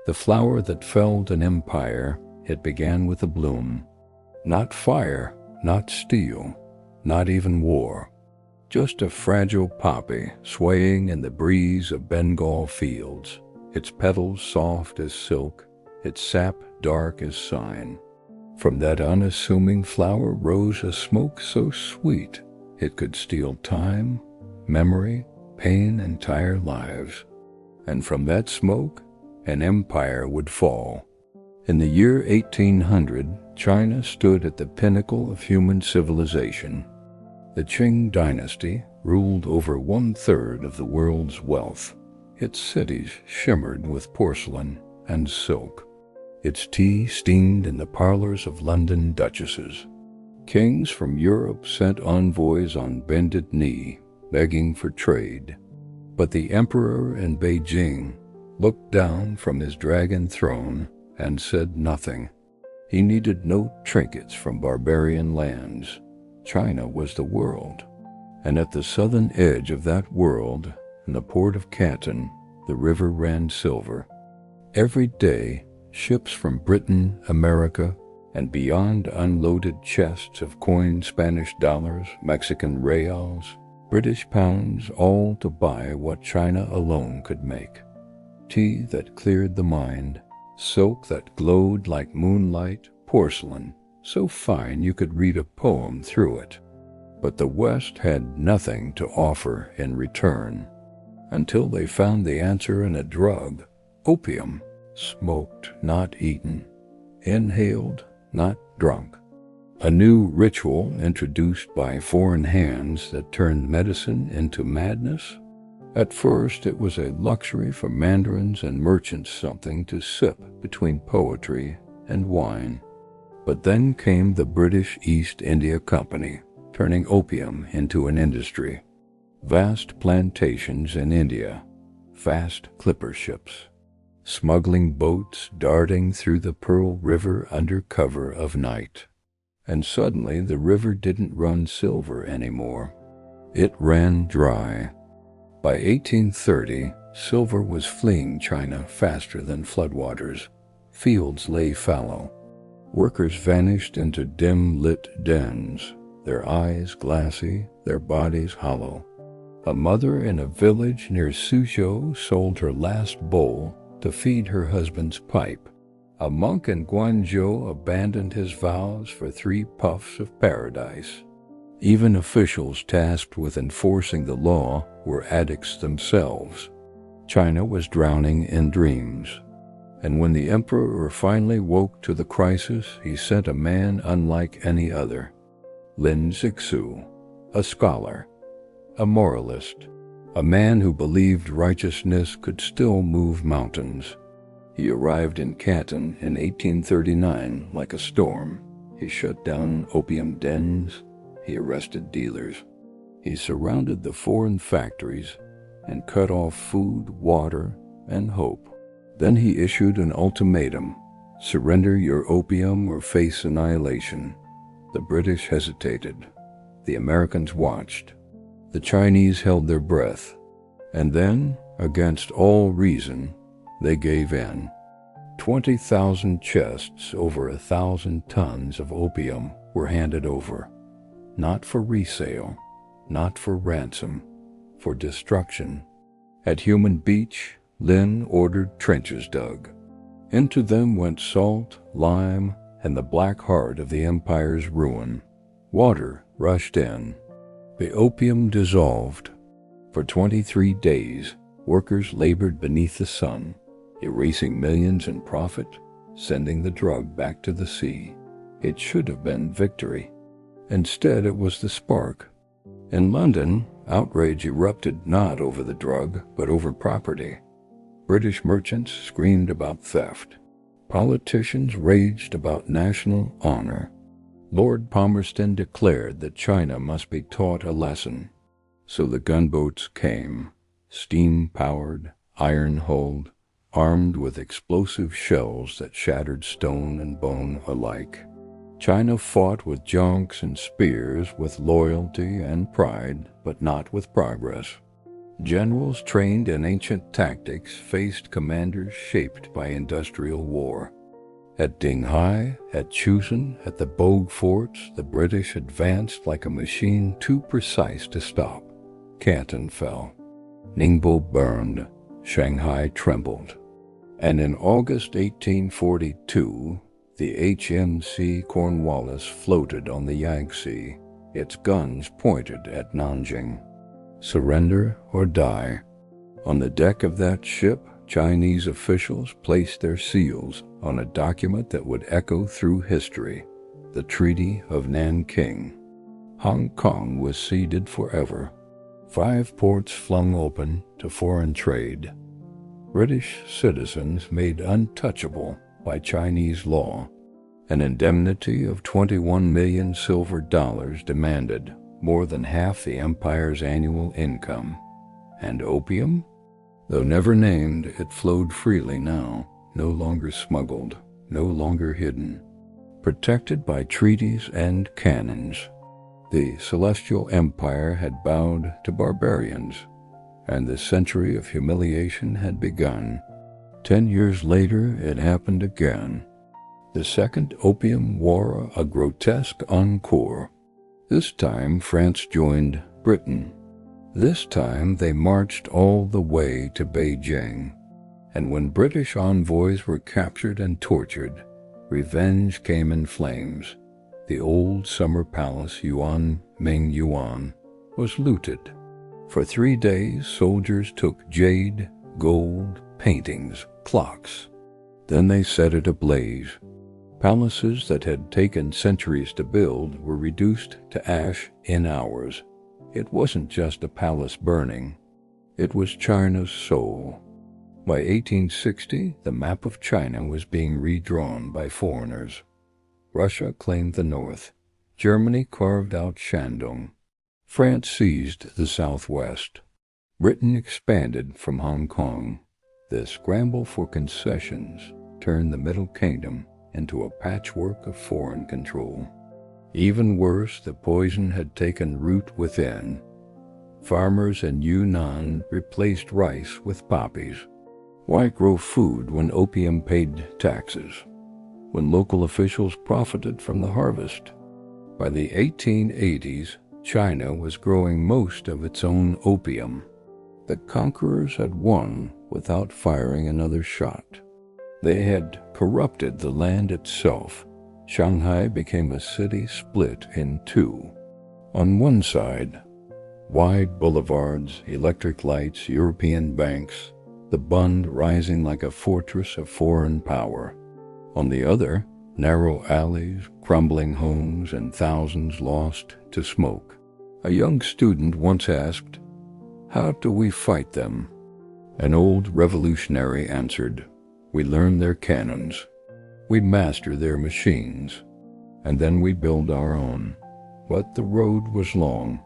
The flower that felled an empire, it began with a bloom. Not fire, not steel, not even war. Just a fragile poppy swaying in the breeze of Bengal fields, its petals soft as silk, its sap dark as sign. From that unassuming flower rose a smoke so sweet it could steal time, memory, pain, entire lives. And from that smoke, an empire would fall. In the year 1800, China stood at the pinnacle of human civilization. The Qing dynasty ruled over 1/3 of the world's wealth. Its cities shimmered with porcelain and silk. Its tea steamed in the parlors of London duchesses. Kings from Europe sent envoys on bended knee, begging for trade. But the emperor in Beijing looked down from his dragon throne and said nothing. He needed no trinkets from barbarian lands. China was the world, and at the southern edge of that world, in the port of Canton, the river ran silver. Every day, ships from Britain, America, and beyond unloaded chests of coined Spanish dollars, Mexican reals, British pounds, all to buy what China alone could make. Tea that cleared the mind, silk that glowed like moonlight, porcelain so fine you could read a poem through it. But the West had nothing to offer in return, until they found the answer in a drug, opium, smoked, not eaten, inhaled, not drunk. A new ritual introduced by foreign hands that turned medicine into madness. At first it was a luxury for mandarins and merchants, something to sip between poetry and wine. But then came the British East India Company, turning opium into an industry. Vast plantations in India, fast clipper ships, smuggling boats darting through the Pearl River under cover of night. And suddenly the river didn't run silver anymore. It ran dry. By 1830, silver was fleeing China faster than floodwaters. Fields lay fallow. Workers vanished into dim-lit dens, their eyes glassy, their bodies hollow. A mother in a village near Suzhou sold her last bowl to feed her husband's pipe. A monk in Guangzhou abandoned his vows for 3 puffs of paradise. Even officials tasked with enforcing the law were addicts themselves. China was drowning in dreams. And when the emperor finally woke to the crisis, he sent a man unlike any other. Lin Zexu, a scholar, a moralist, a man who believed righteousness could still move mountains. He arrived in Canton in 1839 like a storm. He shut down opium dens. He arrested dealers. He surrounded the foreign factories and cut off food, water, and hope. Then he issued an ultimatum: surrender your opium or face annihilation. The British hesitated. The Americans watched. The Chinese held their breath. And then, against all reason, they gave in. 20,000 chests, over 1,000 tons of opium were handed over. Not for resale, not for ransom, for destruction. At Human Beach, Lin ordered trenches dug. Into them went salt, lime, and the black heart of the empire's ruin. Water rushed in. The opium dissolved. For 23 days, workers labored beneath the sun, erasing millions in profit, sending the drug back to the sea. It should have been victory. Instead, it was the spark. In London, outrage erupted not over the drug, but over property. British merchants screamed about theft. Politicians raged about national honor. Lord Palmerston declared that China must be taught a lesson. So the gunboats came, steam-powered, iron-hulled, armed with explosive shells that shattered stone and bone alike. China fought with junks and spears, with loyalty and pride, but not with progress. Generals trained in ancient tactics faced commanders shaped by industrial war. At Dinghai, at Chusan, at the Bogue forts, the British advanced like a machine too precise to stop. Canton fell. Ningbo burned. Shanghai trembled. And in August 1842, the HMC Cornwallis floated on the Yangtze, its guns pointed at Nanjing. Surrender or die. On the deck of that ship, Chinese officials placed their seals on a document that would echo through history, the Treaty of Nanking. Hong Kong was ceded forever. 5 ports flung open to foreign trade. British citizens made untouchable by Chinese law. An indemnity of 21 million silver dollars demanded, more than half the empire's annual income. And opium? Though never named, it flowed freely now, no longer smuggled, no longer hidden. Protected by treaties and cannons, the Celestial Empire had bowed to barbarians, and the century of humiliation had begun. 10 years later, it happened again. The Second Opium War, a grotesque encore. This time, France joined Britain. This time, they marched all the way to Beijing. And when British envoys were captured and tortured, revenge came in flames. The old summer palace Yuan Ming Yuan was looted. For 3 days, soldiers took jade, gold, paintings, clocks. Then they set it ablaze. Palaces that had taken centuries to build were reduced to ash in hours. It wasn't just a palace burning. It was China's soul. By 1860, the map of China was being redrawn by foreigners. Russia claimed the north. Germany carved out Shandong. France seized the southwest. Britain expanded from Hong Kong. The scramble for concessions turned the Middle Kingdom into a patchwork of foreign control. Even worse, the poison had taken root within. Farmers in Yunnan replaced rice with poppies. Why grow food when opium paid taxes? When local officials profited from the harvest? By the 1880s, China was growing most of its own opium. The conquerors had won without firing another shot. They had corrupted the land itself. Shanghai became a city split in two. On one side, wide boulevards, electric lights, European banks, the Bund rising like a fortress of foreign power. On the other, narrow alleys, crumbling homes, and thousands lost to smoke. A young student once asked, "How do we fight them?" An old revolutionary answered, "We learn their cannons. We master their machines, and then we build our own." But the road was long.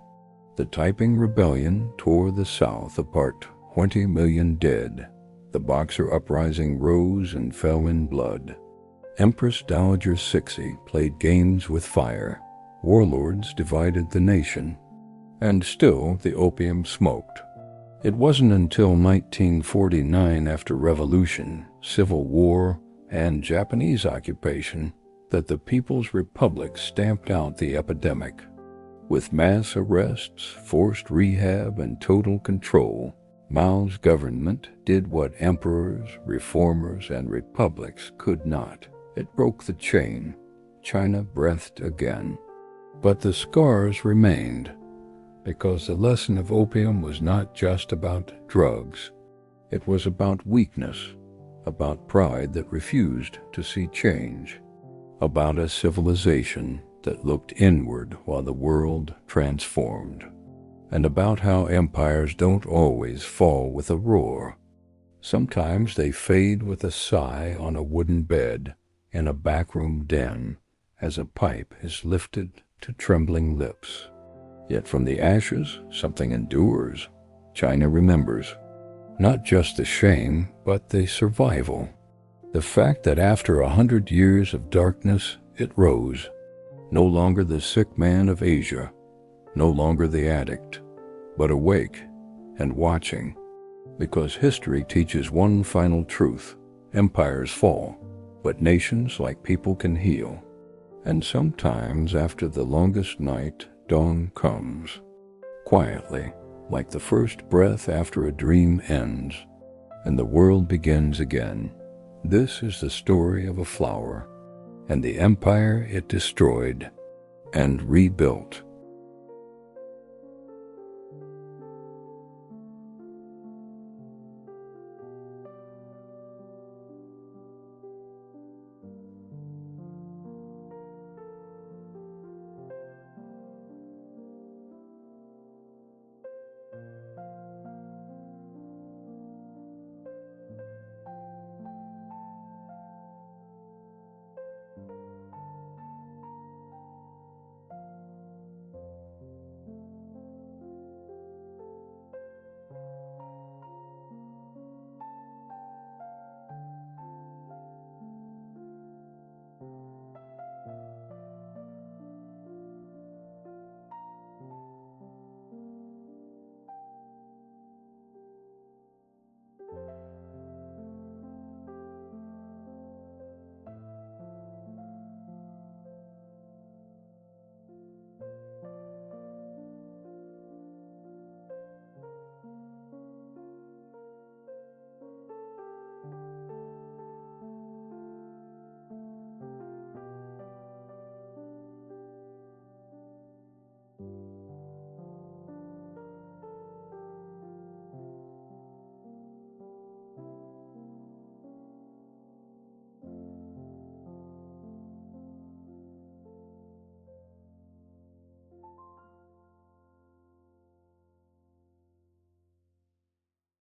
The Taiping Rebellion tore the South apart, 20 million dead. The Boxer Uprising rose and fell in blood. Empress Dowager Cixi played games with fire. Warlords divided the nation. And still the opium smoked. It wasn't until 1949, after revolution, civil war, and Japanese occupation, that the People's Republic stamped out the epidemic. With mass arrests, forced rehab, and total control, Mao's government did what emperors, reformers, and republics could not. It broke the chain. China breathed again. But the scars remained, because the lesson of opium was not just about drugs. It was about weakness, about pride that refused to see change, about a civilization that looked inward while the world transformed, and about how empires don't always fall with a roar. Sometimes they fade with a sigh on a wooden bed in a backroom den as a pipe is lifted to trembling lips. Yet from the ashes, something endures. China remembers. Not just the shame, but the survival. The fact that after 100 years of darkness, it rose. No longer the sick man of Asia, no longer the addict, but awake and watching, because history teaches one final truth: empires fall, but nations like people can heal. And sometimes after the longest night, dawn comes, quietly, like the first breath after a dream ends, and the world begins again. This is the story of a flower, and the empire it destroyed and rebuilt.